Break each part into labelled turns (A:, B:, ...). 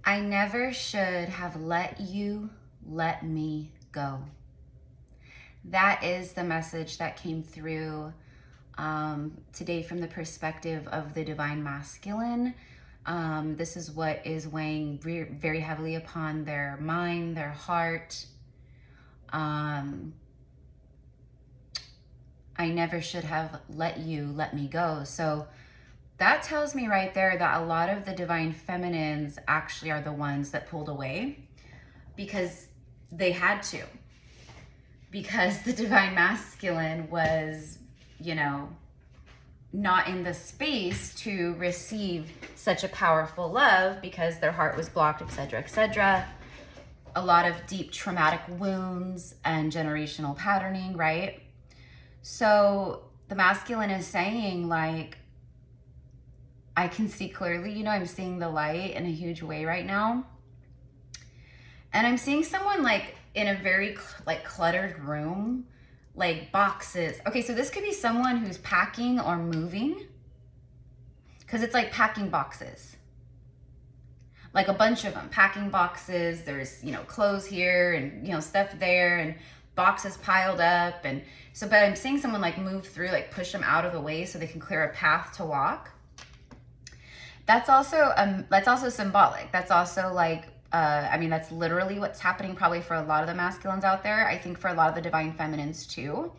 A: I never should have let you let me go. That is the message that came through today from the perspective of the divine masculine. This is what is weighing very heavily upon their mind, their heart. I never should have let you let me go. So that tells me right there that a lot of the divine feminines actually are the ones that pulled away because they had to. Because the divine masculine was, you know, not in the space to receive such a powerful love because their heart was blocked, etc., etc. A lot of deep traumatic wounds and generational patterning, right? So the masculine is saying, like, I can see clearly, you know, I'm seeing the light in a huge way right now. And I'm seeing someone like in a very like cluttered room, like boxes. Okay, so this could be someone who's packing or moving, because it's like packing boxes. Like a bunch of them, packing boxes. There's, you know, clothes here and, you know, stuff there and boxes piled up. And so, but I'm seeing someone like move through, like push them out of the way so they can clear a path to walk. That's also symbolic. That's also like, I mean, that's literally what's happening probably for a lot of the masculines out there. I think for a lot of the divine feminines too.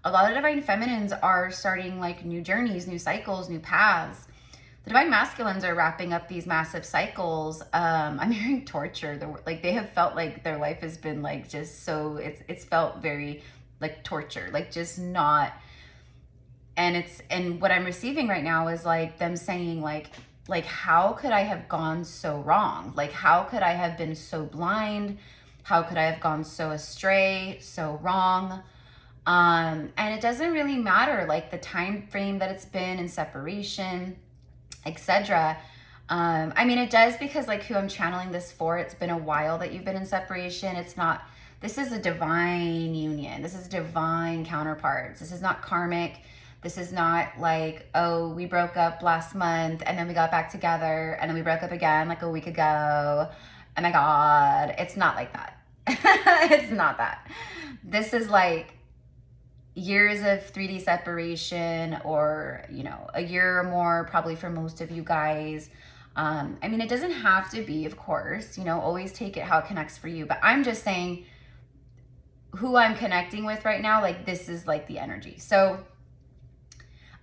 A: A lot of divine feminines are starting like new journeys, new cycles, new paths. The divine masculines are wrapping up these massive cycles. I'm hearing torture. Like they have felt like their life has been like just so, it's felt very like torture, like just not. And what I'm receiving right now is like them saying like, how could I have gone so wrong? Like, how could I have been so blind? How could I have gone so astray, so wrong? And it doesn't really matter, like the time frame that it's been in separation, etc. I mean, it does because like who I'm channeling this for, it's been a while that you've been in separation. It's not, this is a divine union. This is divine counterparts. This is not karmic. This is not like, oh, we broke up last month and then we got back together and then we broke up again like a week ago. Oh my God. It's not like that. It's not that. This is like years of 3D separation, or, you know, a year or more probably for most of you guys. I mean, it doesn't have to be, of course, you know, always take it how it connects for you. But I'm just saying who I'm connecting with right now, like this is like the energy. So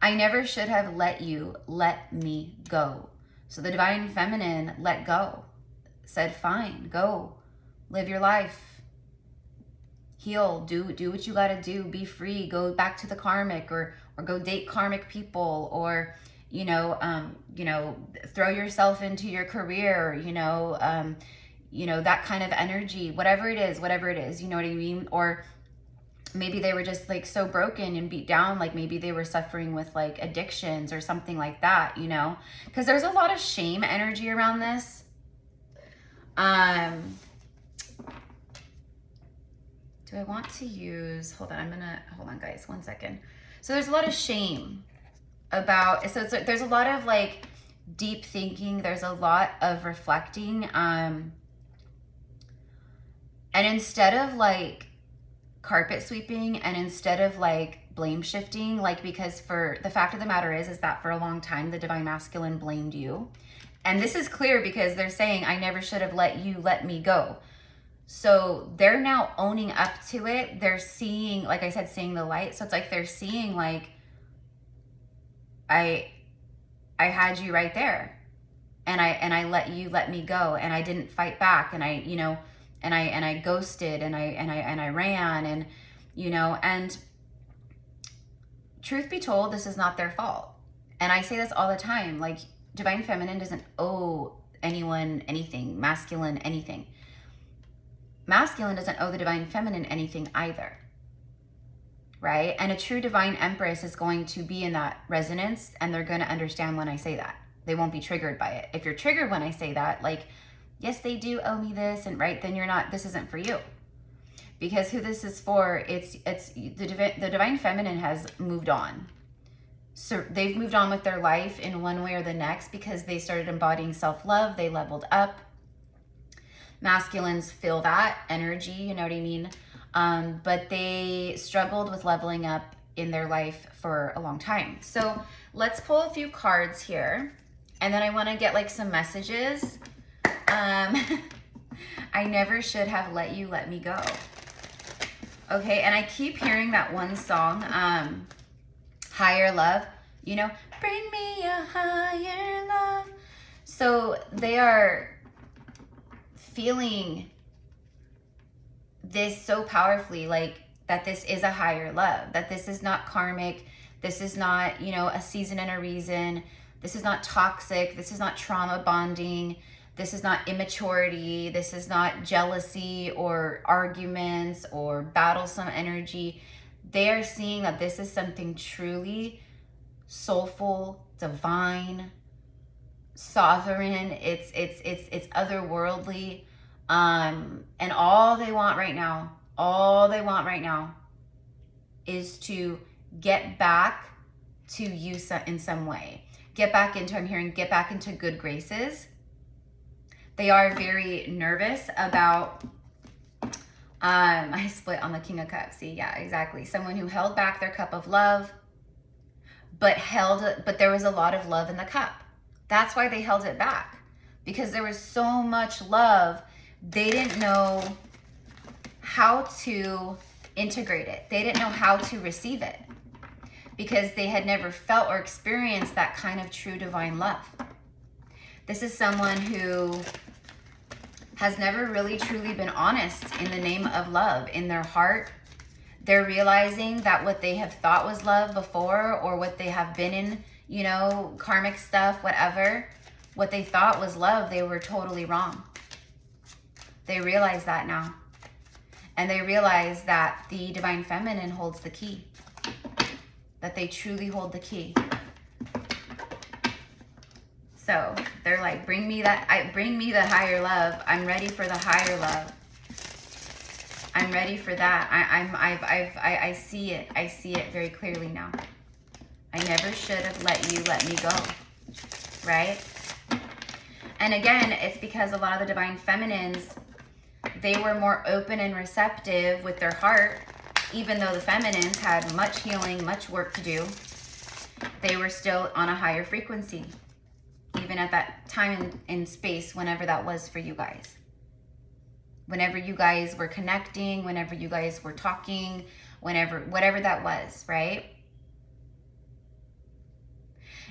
A: I never should have let you let me go. So the divine feminine let go, said, fine, go, live your life, heal, do what you gotta do, be free, go back to the karmic, or go date karmic people, or, you know, throw yourself into your career, you know, that kind of energy, whatever it is, you know what I mean? Or maybe they were just like so broken and beat down, like maybe they were suffering with like addictions or something like that, you know, because there's a lot of shame energy around this. Do I want to use, hold on guys, 1 second. So there's a lot of shame about, so it's, there's a lot of like deep thinking, there's a lot of reflecting, and instead of like carpet sweeping and instead of like blame shifting, like, because for the fact of the matter is that for a long time the divine masculine blamed you, and this is clear because they're saying I never should have let you let me go. So they're now owning up to it. They're seeing, like I said, seeing the light. So it's like they're seeing like I had you right there, and I let you let me go, and I didn't fight back, and I, you know, and I ghosted, and I ran, and, you know, and truth be told, this is not their fault. And I say this all the time, like divine feminine doesn't owe anyone anything, masculine anything. Masculine doesn't owe the divine feminine anything either, right? And a true divine empress is going to be in that resonance, and they're going to understand when I say that. They won't be triggered by it. If you're triggered when I say that, like, yes, they do owe me this, and right, then you're not, this isn't for you. Because who this is for, it's the divine feminine has moved on. So they've moved on with their life in one way or the next because they started embodying self-love, they leveled up, masculines feel that energy, you know what I mean? But they struggled with leveling up in their life for a long time. So let's pull a few cards here, and then I want to get like some messages. I never should have let you let me go. Okay, and I keep hearing that one song, Higher Love, you know, bring me a higher love. So they are feeling this so powerfully, like that this is a higher love, that this is not karmic, this is not, you know, a season and a reason, this is not toxic, this is not trauma bonding, this is not immaturity, this is not jealousy or arguments or battlesome energy. They are seeing that this is something truly soulful, divine, sovereign, it's otherworldly. And all they want right now is to get back to you in some way. Get back into, I'm hearing, get back into good graces. They are very nervous about, I split on the King of Cups. See, yeah, exactly. Someone who held back their cup of love, but there was a lot of love in the cup. That's why they held it back, because there was so much love. They didn't know how to integrate it. They didn't know how to receive it because they had never felt or experienced that kind of true divine love. This is someone who has never really truly been honest in the name of love in their heart. They're realizing that what they have thought was love before, or what they have been in, you know, karmic stuff, whatever, what they thought was love, they were totally wrong. They realize that now. And they realize that the divine feminine holds the key. That they truly hold the key. So they're like, bring me the higher love. I'm ready for the higher love. I'm ready for that. I see it. I see it very clearly now. I never should have let you let me go. Right? And again, it's because a lot of the divine feminines, they were more open and receptive with their heart, even though the feminines had much healing, much work to do. They were still on a higher frequency, even at that time in space, whenever that was for you guys. Whenever you guys were connecting, whenever you guys were talking, whatever that was, right?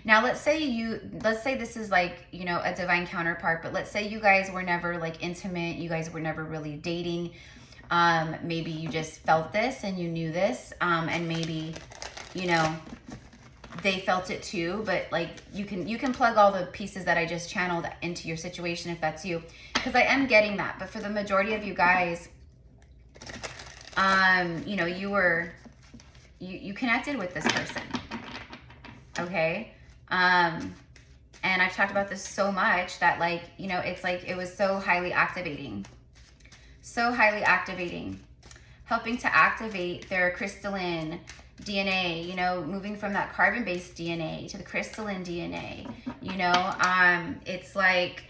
A: Now, let's say this is like, you know, a divine counterpart, but let's say you guys were never like intimate. You guys were never really dating. Maybe you just felt this and you knew this. And maybe, you know, they felt it too, but like you can plug all the pieces that I just channeled into your situation if that's you, because I am getting that. But for the majority of you guys, you know, you connected with this person. Okay. And I've talked about this so much that, like, you know, it's like it was so highly activating, helping to activate their crystalline DNA, you know, moving from that carbon-based DNA to the crystalline DNA, you know. It's like,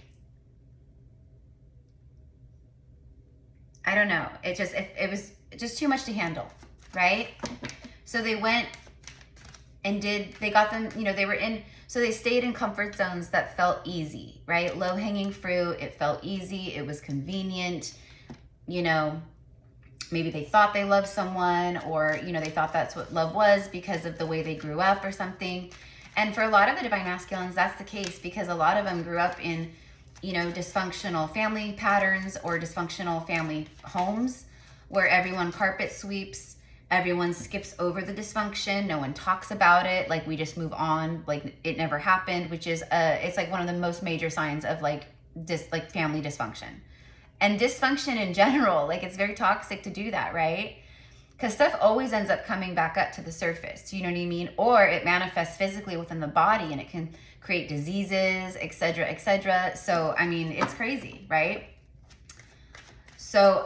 A: I don't know, it was just too much to handle, right? So they went and they got them, you know, so they stayed in comfort zones that felt easy, right? Low-hanging fruit, it felt easy, it was convenient, you know. Maybe they thought they loved someone, or, you know, they thought that's what love was because of the way they grew up or something. And for a lot of the divine masculines, that's the case, because a lot of them grew up in, you know, dysfunctional family patterns or dysfunctional family homes where everyone carpet sweeps, everyone skips over the dysfunction, no one talks about it, like we just move on like it never happened, which is it's like one of the most major signs of like family dysfunction. And dysfunction in general, like it's very toxic to do that, right? Because stuff always ends up coming back up to the surface, you know what I mean? Or it manifests physically within the body and it can create diseases, etc., etc. So, I mean, it's crazy, right? So,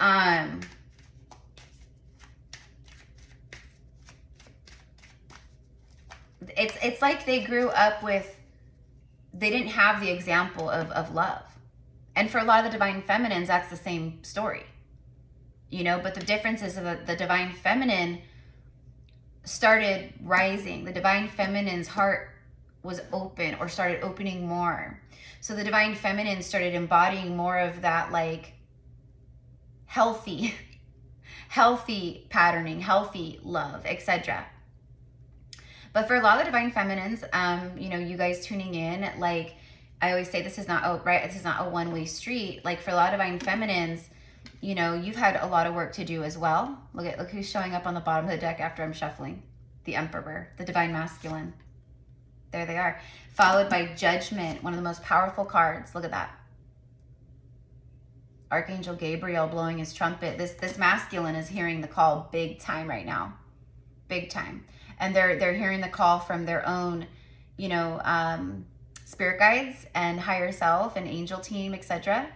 A: it's like they grew up with, they didn't have the example of love. And for a lot of the divine feminines, that's the same story, you know, but the difference is that the divine feminine started rising. The divine feminine's heart was open, or started opening more. So the divine feminine started embodying more of that, like, healthy patterning, healthy love, etc. But for a lot of the divine feminines, you know, you guys tuning in, like I always say, this is not this is not a one-way street. Like, for a lot of divine feminines, you know, you've had a lot of work to do as well. Look who's showing up on the bottom of the deck after I'm shuffling. The Emperor, the divine masculine. There they are. Followed by Judgment, one of the most powerful cards. Look at that. Archangel Gabriel blowing his trumpet. This masculine is hearing the call big time right now. Big time. And they're hearing the call from their own, you know, spirit guides and higher self and angel team, etc.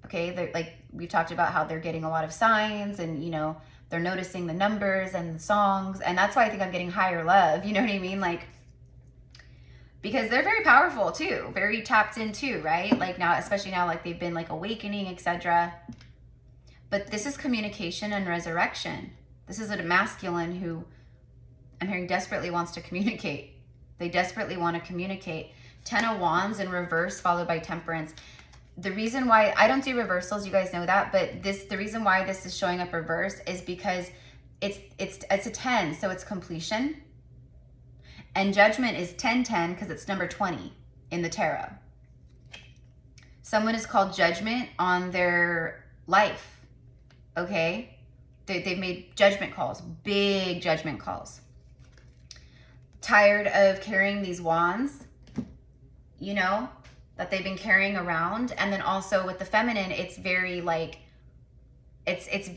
A: Okay, they're, like, we talked about how they're getting a lot of signs, and, you know, they're noticing the numbers and the songs. And that's why I think I'm getting higher love. You know what I mean? Like, because they're very powerful too, very tapped in too, right? Like now, especially now, like they've been like awakening, etc. But this is communication and resurrection. This is a masculine who I'm hearing desperately wants to communicate. They desperately want to communicate. 10 of Wands in reverse followed by Temperance. The reason why I don't do reversals, you guys know that, but the reason why this is showing up reverse is because it's a 10, so it's completion. And Judgment is 1010 because it's number 20 in the tarot. Someone is called Judgment on their life, okay? They've made judgment calls, big judgment calls. Tired of carrying these wands, you know, that they've been carrying around. And then also with the feminine, it's very like, it's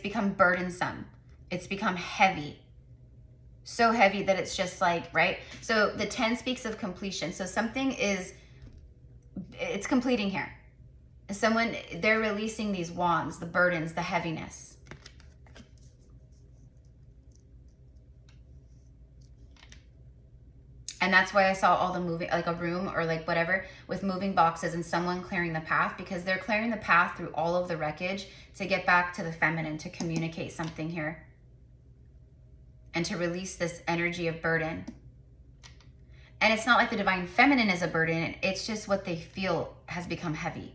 A: become burdensome. It's become heavy. So heavy that it's just like, right? So the 10 speaks of completion. So something it's completing here. They're releasing these wands, the burdens, the heaviness. And that's why I saw all the moving, like a room or like whatever with moving boxes and someone clearing the path, because they're clearing the path through all of the wreckage to get back to the feminine, to communicate something here. And to release this energy of burden. And it's not like the divine feminine is a burden. It's just what they feel has become heavy.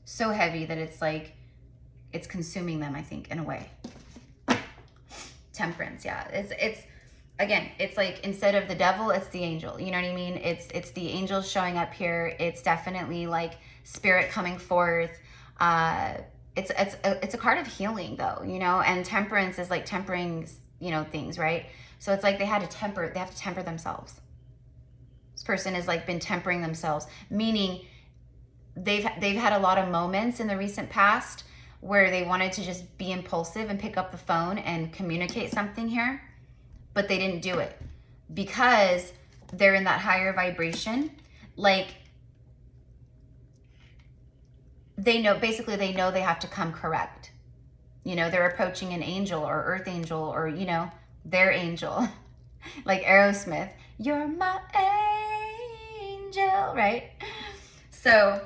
A: So heavy that it's like, it's consuming them, I think, in a way. Temperance, yeah. It's again, it's like instead of the devil, it's the angel. You know what I mean? It's the angels showing up here. It's definitely like spirit coming forth. It's a card of healing though, you know, and temperance is like tempering, you know, things, right? So it's like they have to temper themselves. This person has like been tempering themselves, meaning they've had a lot of moments in the recent past where they wanted to just be impulsive and pick up the phone and communicate something here, but they didn't do it because they're in that higher vibration. Like they know they have to come correct. You know, they're approaching an angel or earth angel or, you know, their angel. Like Aerosmith, you're my angel, right? So,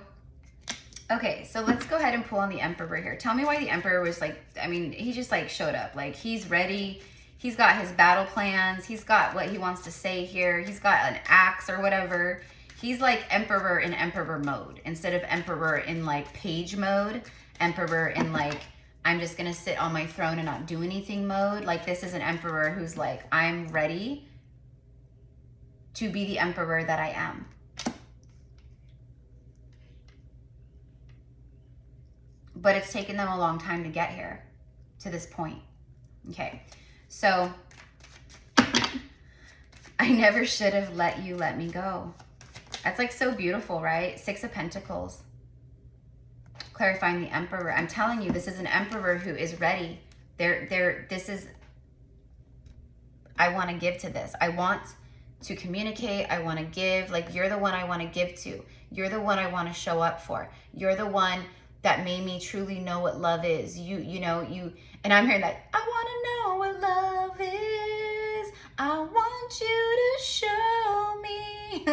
A: okay, so let's go ahead and pull on the Emperor here. Tell me why the Emperor was like, I mean, he just like showed up. Like he's ready. He's got his battle plans. He's got what he wants to say here. He's got an axe or whatever. He's like Emperor in Emperor mode instead of Emperor in like page mode. Emperor in like, I'm just going to sit on my throne and not do anything mode. Like this is an Emperor who's like, I'm ready to be the Emperor that I am. But it's taken them a long time to get here, to this point. Okay, so I never should have let you let me go. That's like so beautiful, right? 6 of Pentacles. Clarifying the Emperor. I'm telling you, this is an Emperor who is ready. I want to give to this. I want to communicate. I want to give. Like, you're the one I want to give to. You're the one I want to show up for. You're the one that made me truly know what love is. You know, and I'm hearing that, I want to know what love is. I want you to show me.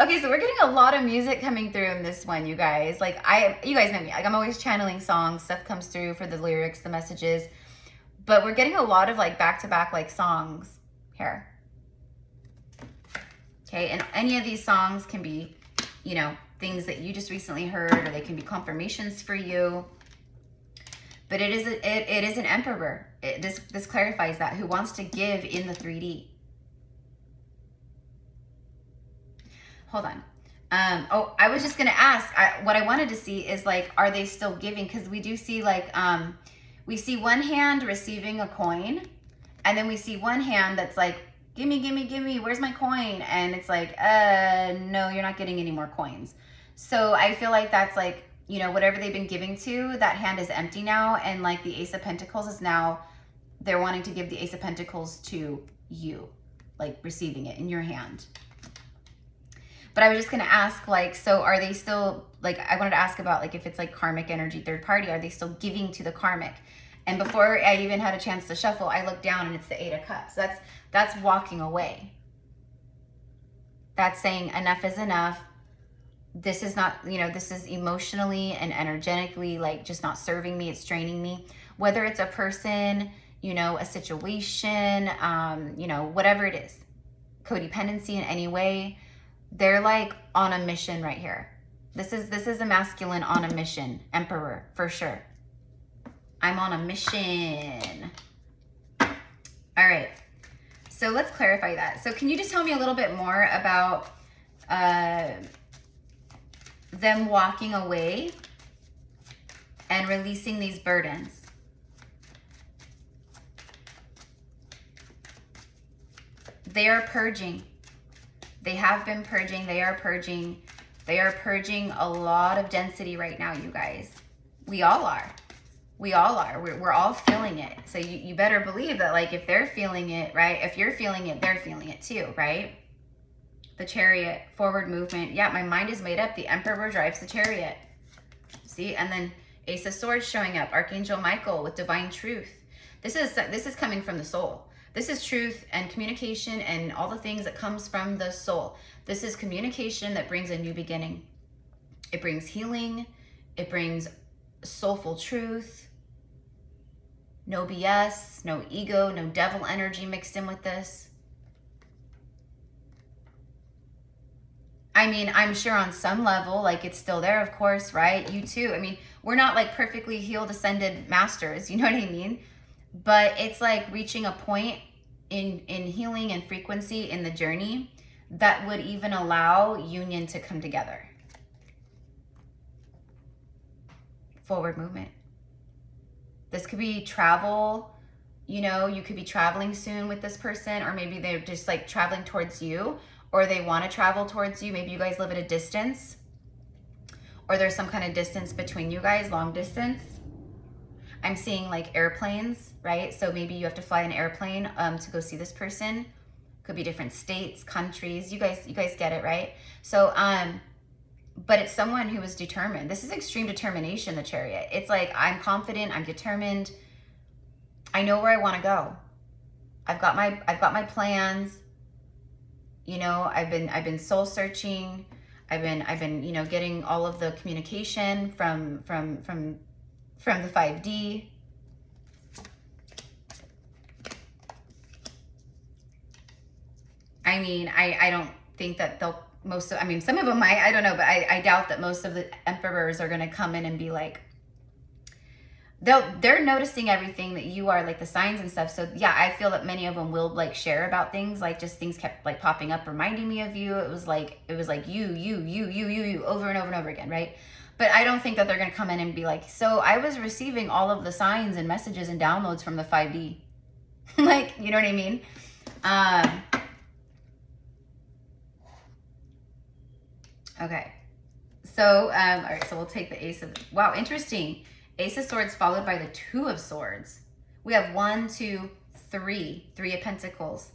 A: Okay, so we're getting a lot of music coming through in this one, you guys. Like, you guys know me. Like, I'm always channeling songs. Stuff comes through for the lyrics, the messages. But we're getting a lot of, like, back-to-back, like, songs here. Okay, and any of these songs can be, you know, things that you just recently heard, or they can be confirmations for you. But it is an emperor. This clarifies that, who wants to give in the 3D. Hold on. Oh, I was just going to ask, what I wanted to see is, like, are they still giving? Because we do see, like, we see one hand receiving a coin, and then we see one hand that's like, gimme, gimme, gimme, where's my coin? And it's like, no, you're not getting any more coins. So I feel like that's like, you know, whatever they've been giving to, that hand is empty now. And like the Ace of Pentacles is now, they're wanting to give the Ace of Pentacles to you, like receiving it in your hand. But I was just going to ask, like, so are they still, like, I wanted to ask about, like, if it's like karmic energy, third party, are they still giving to the karmic? And before I even had a chance to shuffle, I looked down and it's the 8 of Cups. That's walking away. That's saying enough is enough. This is not, you know, this is emotionally and energetically, like, just not serving me. It's draining me. Whether it's a person, you know, a situation, you know, whatever it is, codependency in any way, they're like on a mission right here. This is a masculine on a mission, Emperor, for sure. I'm on a mission. All right. So let's clarify that. So can you just tell me a little bit more about them walking away and releasing these burdens? They are purging. They have been purging. They are purging. They are purging a lot of density right now, you guys. We all are. We all are. We're all feeling it. So you better believe that, like, if they're feeling it, right? If you're feeling it, they're feeling it too, right? The Chariot, forward movement. Yeah, my mind is made up. The Emperor drives the Chariot. See? And then Ace of Swords showing up. Archangel Michael with divine truth. This is coming from the soul. This is truth and communication and all the things that comes from the soul. This is communication that brings a new beginning. It brings healing. It brings soulful truth. No BS, no ego, no devil energy mixed in with this. I mean, I'm sure on some level, like, it's still there, of course, right? You too. I mean, we're not like perfectly healed, ascended masters, you know what I mean? But it's like reaching a point in healing and frequency in the journey that would even allow union to come together. Forward movement. This could be travel, you know, you could be traveling soon with this person, or maybe they're just like traveling towards you, or they want to travel towards you. Maybe you guys live at a distance, or there's some kind of distance between you guys, long distance. I'm seeing like airplanes, right? So maybe you have to fly an airplane to go see this person. Could be different states, countries. You guys get it, right? So, but it's someone who is determined. This is extreme determination, the Chariot. It's like, I'm confident, I'm determined. I know where I want to go. I've got my plans. You know, I've been soul searching. I've been, you know, getting all of the communication from the 5D. I mean, I don't think that I mean, some of them I don't know, but I doubt that most of the emperors are going to come in and be like, they're noticing everything that you are, like the signs and stuff. So yeah, I feel that many of them will like share about things, like just things kept like popping up, reminding me of you. It was like you over and over and over again, right? But I don't think that they're going to come in and be like, so I was receiving all of the signs and messages and downloads from the 5D. Like, you know what I mean? Okay. So, all right, so we'll take the Ace of, wow, interesting. Ace of Swords followed by the 2 of Swords. We have 1, 2, 3, 3 of Pentacles.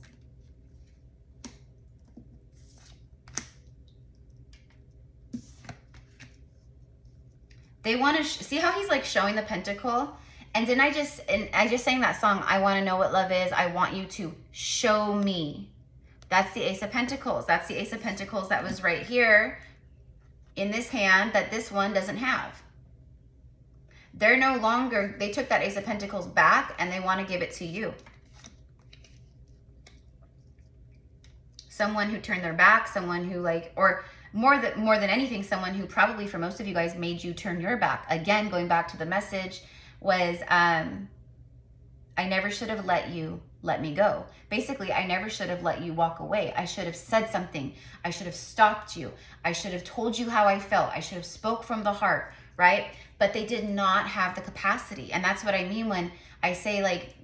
A: They want to see how he's like showing the pentacle. And then I just sang that song, I Want to Know What Love Is. I want you to show me. That's the Ace of Pentacles. That's the Ace of Pentacles that was right here in this hand that this one doesn't have. They're no longer, they took that Ace of Pentacles back and they want to give it to you. Someone who turned their back, someone who like, or more than anything, someone who probably for most of you guys made you turn your back. Again, going back to the message was, I never should have let me go. Basically, I never should have let you walk away. I should have said something. I should have stopped you. I should have told you how I felt. I should have spoke from the heart, right? But they did not have the capacity. And that's what I mean when I say like,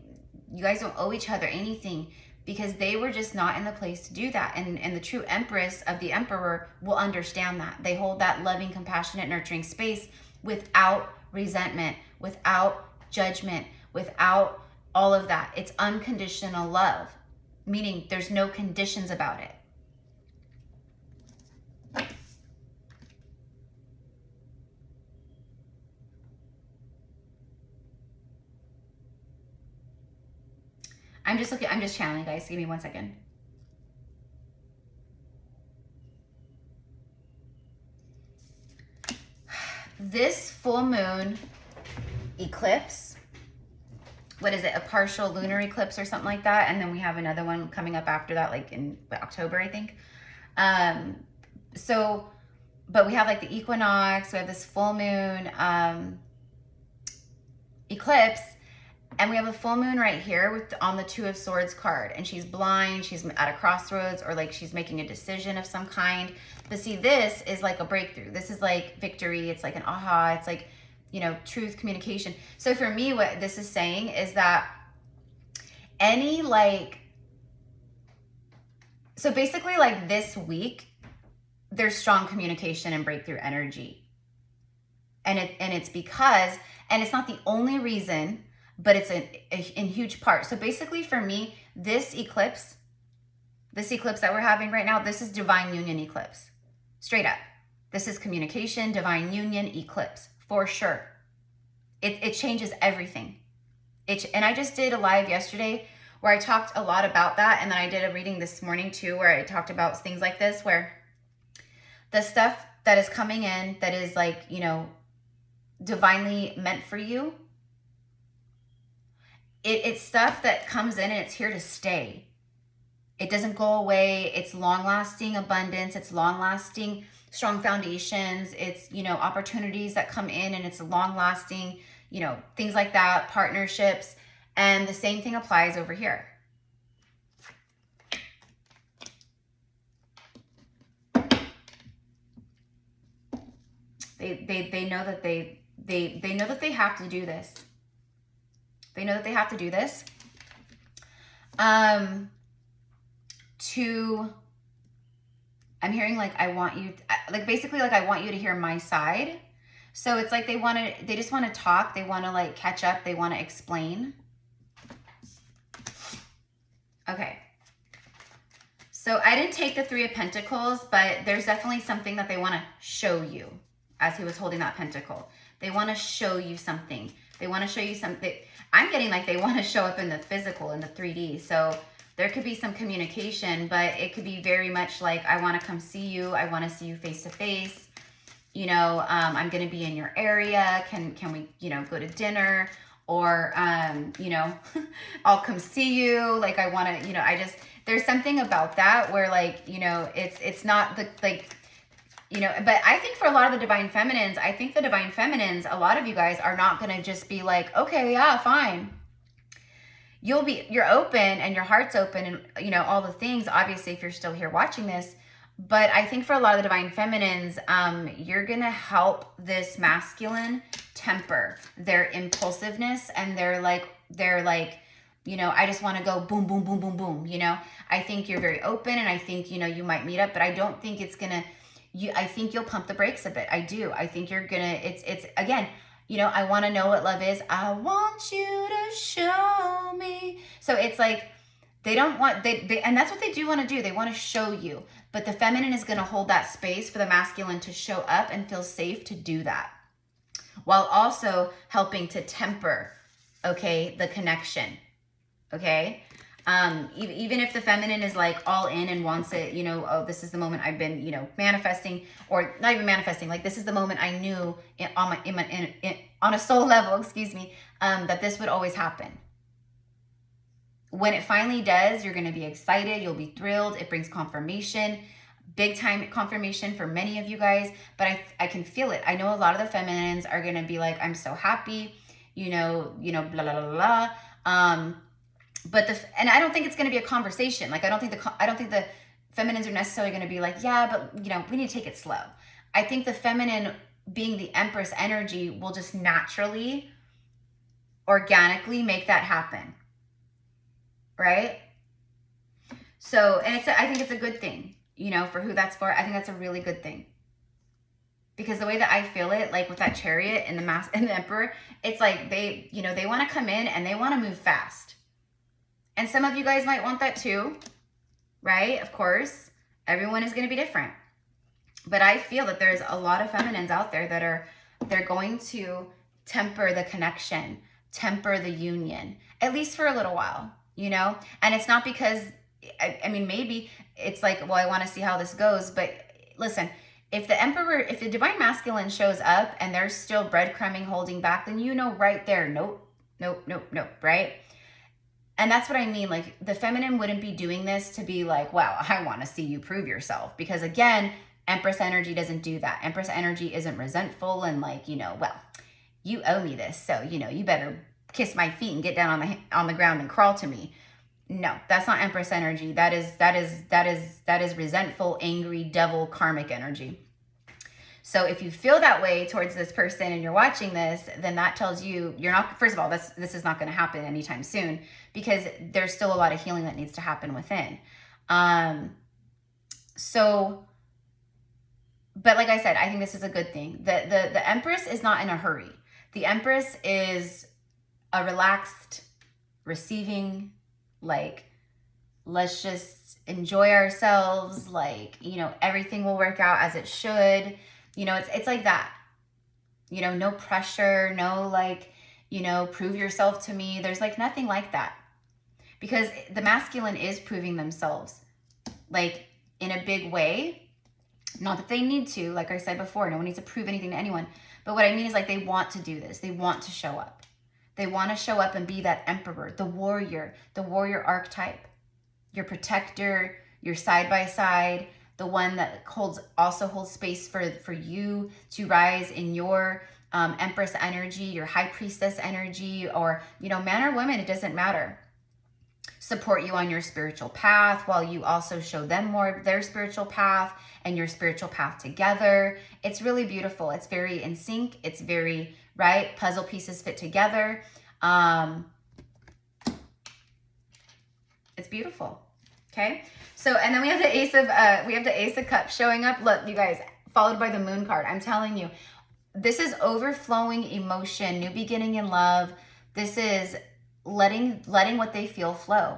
A: you guys don't owe each other anything, because they were just not in the place to do that. And the true Empress of the Emperor will understand that. They hold that loving, compassionate, nurturing space without resentment, without judgment, without all of that. It's unconditional love, meaning there's no conditions about it. I'm just channeling, guys. Give me 1 second. This full moon eclipse, what is it? A partial lunar eclipse or something like that. And then we have another one coming up after that, like in October, I think. But we have like the equinox, we have this full moon eclipse, and we have a full moon right here with on the Two of Swords card, and she's blind, she's at a crossroads, or like she's making a decision of some kind. But see, this is like a breakthrough. This is like victory. It's like an aha. It's like, you know, truth, communication. So for me, what this is saying is that any like, so basically like this week, there's strong communication and breakthrough energy. And it's because, and it's not the only reason, but it's in huge part. So basically for me, this eclipse that we're having right now, this is divine union eclipse. Straight up. This is communication, divine union eclipse, for sure. It changes everything. And I just did a live yesterday where I talked a lot about that. And then I did a reading this morning too, where I talked about things like this, where the stuff that is coming in that is like, you know, divinely meant for you, it's stuff that comes in and it's here to stay. It doesn't go away. It's long-lasting abundance. It's long-lasting strong foundations. It's, you know, opportunities that come in, and it's long-lasting, you know, things like that, partnerships. And the same thing applies over here. They know that they know that they have to do this. They know that they have to do this. I'm hearing like, I want you, like basically like I want you to hear my side. So it's like they just want to talk. They want to like catch up. They want to explain. Okay. So I didn't take the Three of Pentacles, but there's definitely something that they want to show you as he was holding that pentacle. They want to show you something. They want to show you something. I'm getting like they want to show up in the physical, in the 3D. So there could be some communication, but it could be very much like, I want to come see you. I want to see you face to face. You know, I'm going to be in your area. Can we, you know, go to dinner? Or, you know, I'll come see you. Like, I want to, you know, there's something about that where like, you know, it's not the, like, you know, but I think for a lot of the divine feminines, a lot of you guys are not going to just be like, okay, yeah, fine. You're open and your heart's open and, you know, all the things, obviously, if you're still here watching this. But I think for a lot of the divine feminines, you're going to help this masculine temper their impulsiveness, and they're like, you know, I just want to go boom, boom, boom, boom, boom. You know, I think you're very open, and I think, you know, you might meet up, but I don't think it's going to, I think you'll pump the brakes a bit. I do. I think you're going to, it's again, you know, I want to know what love is. I want you to show me. So it's like, they don't want, and that's what they do want to do. They want to show you, but the feminine is going to hold that space for the masculine to show up and feel safe to do that, while also helping to temper, okay, the connection, okay? Even if the feminine is like all in and wants it, you know, oh, this is the moment I've been, you know, manifesting, or not even manifesting, like this is the moment I knew on a soul level, excuse me, that this would always happen. When it finally does, you're going to be excited. You'll be thrilled. It brings confirmation, big time confirmation for many of you guys, but I can feel it. I know a lot of the feminines are going to be like, I'm so happy, you know, blah, blah, blah, blah. And I don't think it's going to be a conversation. Like, I don't think the feminines are necessarily going to be like, yeah, but you know, we need to take it slow. I think the feminine, being the Empress energy, will just naturally, organically make that happen. Right? So, and I think it's a good thing, you know, for who that's for. I think that's a really good thing. Because the way that I feel it, like with that Chariot and the Emperor, it's like they, you know, they want to come in and they want to move fast. And some of you guys might want that too, right? Of course, everyone is going to be different. But I feel that there's a lot of feminines out there that they're going to temper the connection, temper the union, at least for a little while. You know, and it's not because, I mean, maybe it's like, well, I want to see how this goes. But listen, if the Divine Masculine shows up and they're still breadcrumbing, holding back, then you know right there, nope, right? And that's what I mean. Like, the feminine wouldn't be doing this to be like, wow, I want to see you prove yourself. Because again, Empress energy doesn't do that. Empress energy isn't resentful and like, you know, well, you owe me this, so, you know, you better kiss my feet and get down on the ground and crawl to me. No, that's not Empress energy. That is resentful, angry, devil, karmic energy. So if you feel that way towards this person and you're watching this, then that tells you you're not, first of all, this is not going to happen anytime soon, because there's still a lot of healing that needs to happen within. But like I said, I think this is a good thing. The Empress is not in a hurry. The Empress is a relaxed, receiving, like, let's just enjoy ourselves, like, you know, everything will work out as it should. You know, it's like that. You know, no pressure, no like, you know, prove yourself to me. There's like nothing like that. Because the masculine is proving themselves, like, in a big way. Not that they need to, like I said before, no one needs to prove anything to anyone. But what I mean is, like, they want to do this. They want to show up. They want to show up and be that emperor, the warrior archetype, your protector, your side-by-side, the one that also holds space for you to rise in your Empress energy, your High Priestess energy, or, you know, man or woman, it doesn't matter. Support you on your spiritual path while you also show them more of their spiritual path and your spiritual path together. It's really beautiful. It's very in sync. It's very, right? Puzzle pieces fit together. It's beautiful. Okay. So, and then we have the Ace of Cups showing up. Look, you guys, followed by the Moon card. I'm telling you, this is overflowing emotion, new beginning in love. This is letting what they feel flow.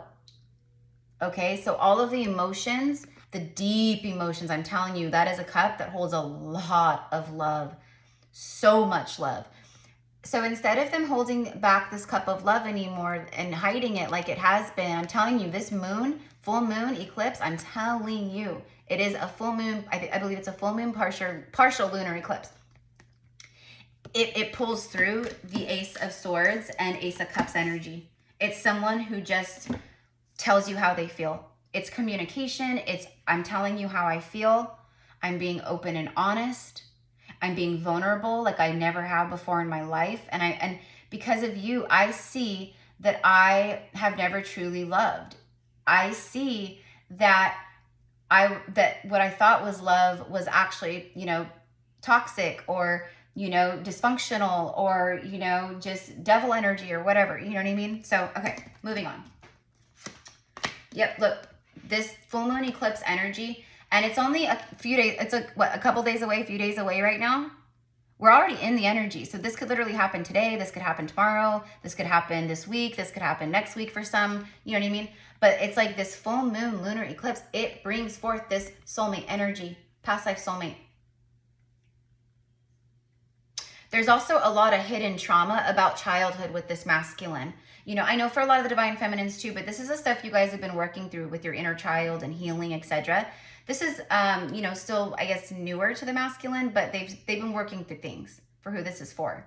A: Okay. So all of the emotions, the deep emotions, I'm telling you, that is a cup that holds a lot of love, so much love. So instead of them holding back this cup of love anymore and hiding it like it has been, I'm telling you, this moon, full moon eclipse, I'm telling you, it is a full moon. I believe it's a full moon partial lunar eclipse. It pulls through the Ace of Swords and Ace of Cups energy. It's someone who just tells you how they feel. It's communication. I'm telling you how I feel. I'm being open and honest. I'm being vulnerable like I never have before in my life. And because of you, I see that I have never truly loved. I see that what I thought was love was actually, you know, toxic or, you know, dysfunctional or, you know, just devil energy or whatever. You know what I mean? So, okay, moving on. Yep, look, this full moon eclipse energy, and it's only a few days, it's a couple days away, a few days away right now. We're already in the energy. So this could literally happen today. This could happen tomorrow. This could happen this week. This could happen next week for some, you know what I mean? But it's like this full moon lunar eclipse. It brings forth this soulmate energy, past life soulmate. There's also a lot of hidden trauma about childhood with this masculine. You know, I know for a lot of the divine feminines too, but this is the stuff you guys have been working through with your inner child and healing, etc. This is, you know, still, I guess, newer to the masculine, but they've been working through things for who this is for.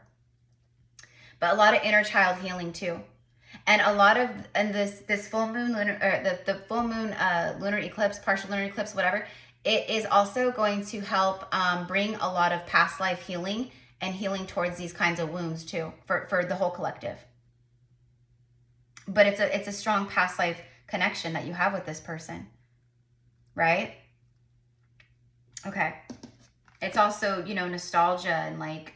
A: But a lot of inner child healing too. And a lot of, and this full moon, lunar, or the full moon lunar eclipse, partial lunar eclipse, whatever, it is also going to help bring a lot of past life healing and healing towards these kinds of wounds too, for the whole collective. But it's a strong past life connection that you have with this person, right? Okay. It's also, you know, nostalgia and like,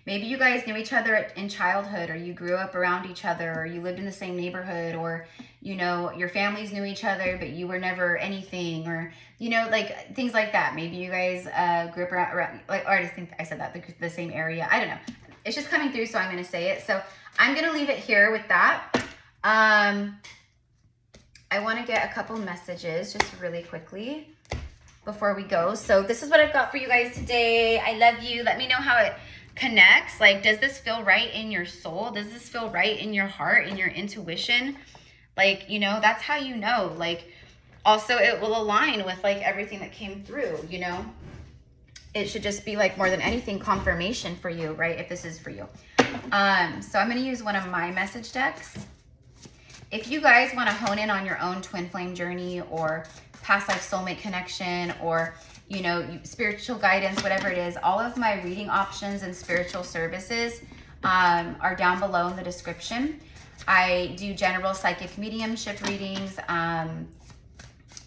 A: maybe you guys knew each other in childhood, or you grew up around each other, or you lived in the same neighborhood, or, you know, your families knew each other, but you were never anything, or, you know, like things like that. Maybe you guys grew up around, like, or I just think I said that, the same area. I don't know. It's just coming through, so I'm going to say it. So I'm going to leave it here with that. I want to get a couple messages just really quickly before we go. So this is what I've got for you guys today. I love you. Let me know how it connects. Like, does this feel right in your soul? Does this feel right in your heart, in your intuition? Like, you know, that's how you know. Like, also it will align with like everything that came through, you know. It should just be like, more than anything, confirmation for you, right? If this is for you. So I'm going to use one of my message decks. If you guys want to hone in on your own twin flame journey, or past life soulmate connection, or, you know, spiritual guidance, whatever it is, all of my reading options and spiritual services are down below in the description. I do general psychic mediumship readings. I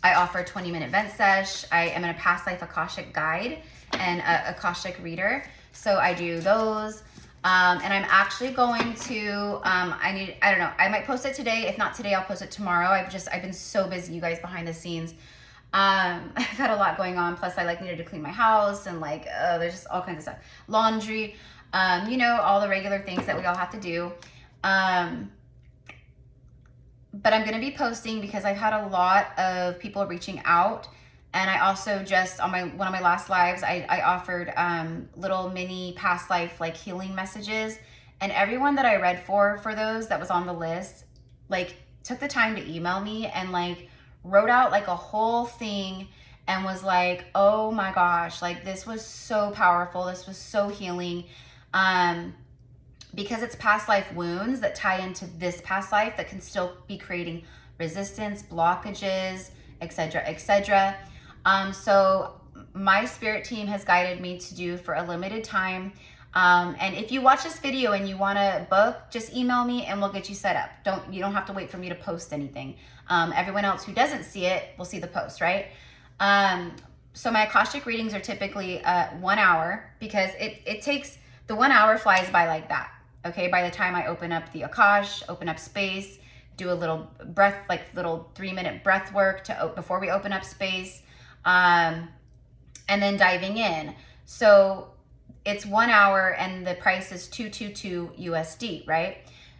A: offer 20-minute vent sesh. I am a past life Akashic guide and a Akashic reader. So I do those. And I'm actually going to, I don't know, I might post it today. If not today, I'll post it tomorrow. I've been so busy, you guys, behind the scenes. I've had a lot going on. Plus I like needed to clean my house, and like, there's just all kinds of stuff. Laundry, you know, all the regular things that we all have to do. But I'm going to be posting because I've had a lot of people reaching out. And I also just, on one of my last lives, I offered little mini past life like healing messages. And everyone that I read for those that was on the list, like, took the time to email me and like wrote out like a whole thing and was like, oh my gosh, like this was so powerful. This was so healing. Because it's past life wounds that tie into this past life that can still be creating resistance, blockages, etc., etc. So my spirit team has guided me to do for a limited time. And if you watch this video and you want to book, just email me and we'll get you set up. You don't have to wait for me to post anything. Everyone else who doesn't see it will see the post, right? So my Akashic readings are typically 1 hour, because it takes, the 1 hour flies by like that. Okay, by the time I open up the Akash, open up space, do a little breath, like little 3-minute breath work before we open up space, and then diving in. So it's 1 hour and the price is $222 USD, right?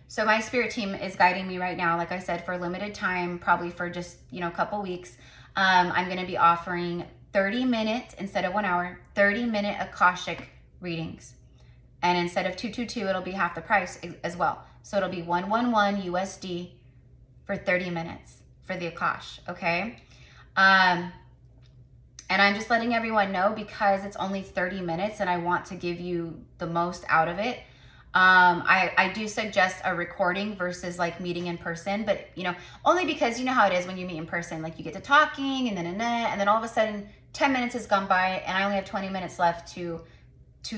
A: So my spirit team is guiding me right now, like I said, for a limited time, probably for just, you know, a couple weeks. I'm going to be offering 30-minute, instead of 1 hour, 30-minute Akashic readings. And instead of $222, it'll be half the price as well. So it'll be $111 USD for 30 minutes for the Akash, okay? And I'm just letting everyone know, because it's only 30 minutes and I want to give you the most out of it. I do suggest a recording versus like meeting in person, but you know, only because you know how it is when you meet in person, like you get to talking and then all of a sudden 10 minutes has gone by and I only have 20 minutes left to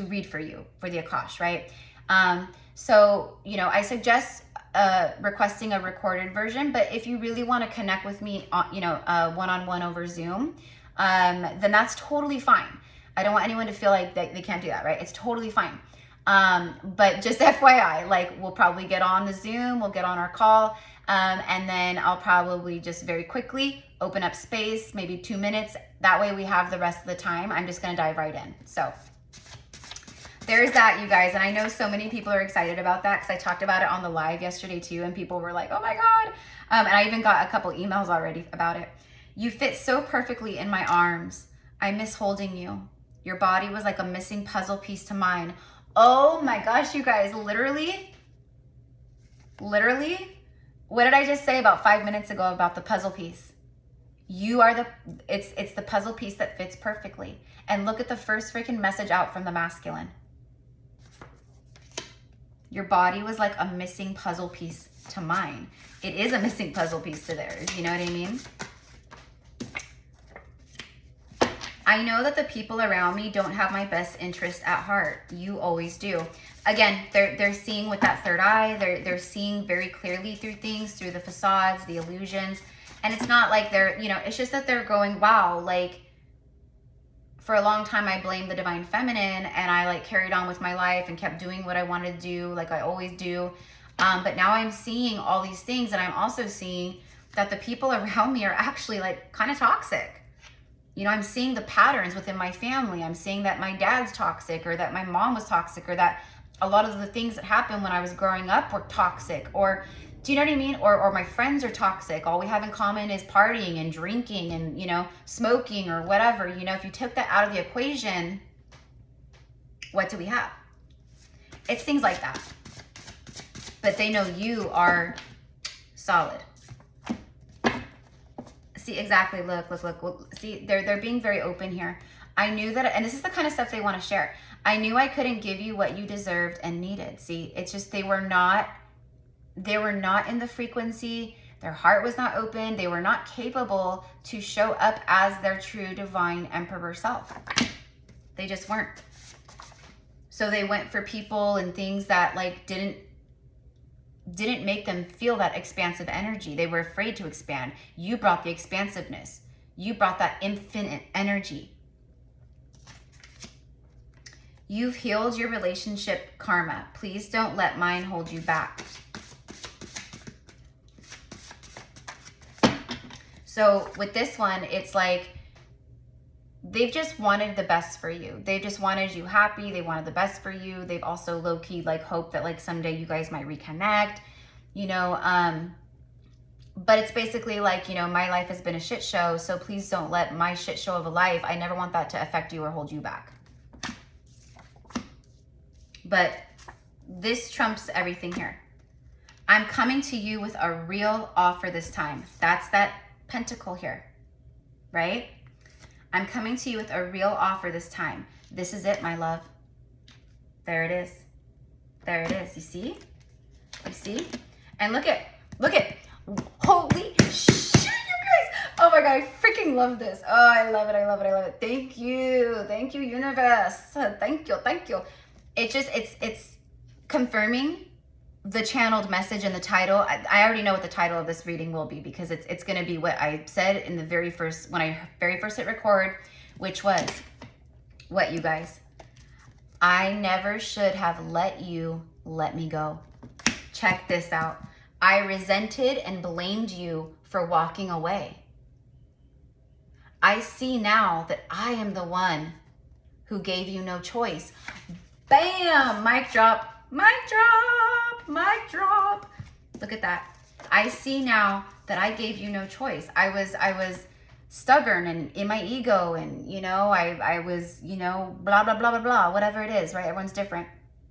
A: read for you for the Akash, right? So, you know, I suggest requesting a recorded version, but if you really want to connect with me, you know, one-on-one over Zoom, then that's totally fine. I don't want anyone to feel like they can't do that, right? It's totally fine. But just FYI, like we'll probably get on the Zoom, we'll get on our call, and then I'll probably just very quickly open up space, maybe 2 minutes. That way we have the rest of the time. I'm just going to dive right in. So there's that, you guys. And I know so many people are excited about that because I talked about it on the live yesterday too. And people were like, oh my God. And I even got a couple emails already about it. You fit so perfectly in my arms. I miss holding you. Your body was like a missing puzzle piece to mine. Oh my gosh, you guys, literally, what did I just say about 5 minutes ago about the puzzle piece? You are it's the puzzle piece that fits perfectly. And look at the first freaking message out from the masculine. Your body was like a missing puzzle piece to mine. It is a missing puzzle piece to theirs. You know what I mean? I know that the people around me don't have my best interest at heart. You always do. Again, they're seeing with that third eye. They're seeing very clearly through things, through the facades, the illusions. And it's not like they're, you know, it's just that they're going, wow, like, for a long time I blamed the divine feminine and I like carried on with my life and kept doing what I wanted to do, like I always do. But now I'm seeing all these things, and I'm also seeing that the people around me are actually like kind of toxic. You know, I'm seeing the patterns within my family. I'm seeing that my dad's toxic, or that my mom was toxic, or that a lot of the things that happened when I was growing up were toxic, or do you know what I mean? Or my friends are toxic. All we have in common is partying and drinking and, you know, smoking or whatever. You know, if you took that out of the equation, what do we have? It's things like that. But they know you are solid. See, exactly. Look. See, they're being very open here. I knew that, and this is the kind of stuff they want to share. I knew I couldn't give you what you deserved and needed. See, it's just they were not in the frequency. Their heart was not open. They were not capable to show up as their true divine emperor self. They just weren't. So they went for people and things that like didn't make them feel that expansive energy. They were afraid to expand. You brought the expansiveness. You brought that infinite energy. You've healed your relationship karma. Please don't let mine hold you back. So with this one, it's like they've just wanted the best for you. They just wanted you happy. They wanted the best for you. They've also low-key like hoped that like someday you guys might reconnect, you know. But it's basically like, you know, my life has been a shit show, so please don't let my shit show of a life, I never want that to affect you or hold you back. But this trumps everything here. I'm coming to you with a real offer this time. That's that pentacle here, right? I'm coming to you with a real offer this time. This is it, my love. There it is. There it is. You see? You see? And look at, holy shit, you guys. Oh my God, I freaking love this. Oh, I love it. Thank you, universe. Thank you. It's confirming the channeled message in the title. I already know what the title of this reading will be, because it's going to be what I said in the very first, when I very first hit record, which was what, you guys? I never should have let you let me go. Check this out. I resented and blamed you for walking away. I see now that I am the one who gave you no choice. Bam! Mic drop. Look at that. I see now that I gave you no choice. I was stubborn and in my ego, and, you know, I was, you know, blah, blah, blah, blah, blah, whatever it is, right? Everyone's different.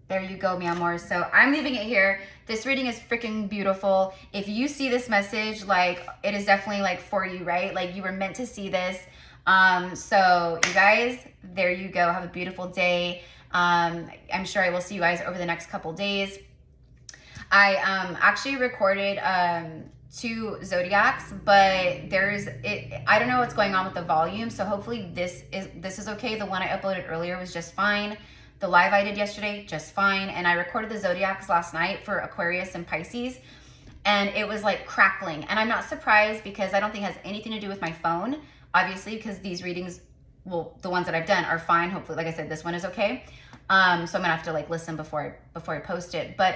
A: There you go, mi amor. So I'm leaving it here. This reading is freaking beautiful. If you see this message, like, it is definitely like for you, right? Like, you were meant to see this. So you guys, there you go. Have a beautiful day. I'm sure I will see you guys over the next couple days. I actually recorded 2 zodiacs, but I don't know what's going on with the volume, so hopefully this is okay. The one I uploaded earlier was just fine. The live I did yesterday, just fine. And I recorded the zodiacs last night for Aquarius and Pisces, and it was like crackling. And I'm not surprised, because I don't think it has anything to do with my phone, obviously, because these readings, well, the ones that I've done are fine. Hopefully, like I said, this one is okay. So I'm gonna have to like listen before I post it. But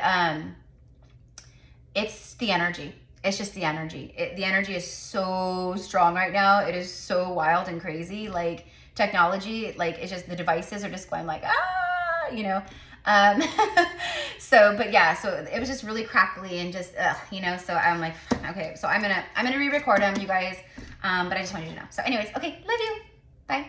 A: it's the energy. It's just the energy. The energy is so strong right now. It is so wild and crazy. Like, technology, like, it's just, the devices are just going like, you know. So, but yeah, so it was just really crackly and just, you know. So I'm like, okay. So I'm gonna re-record them, you guys. But I just wanted you to know. So anyways, okay, love you. Bye.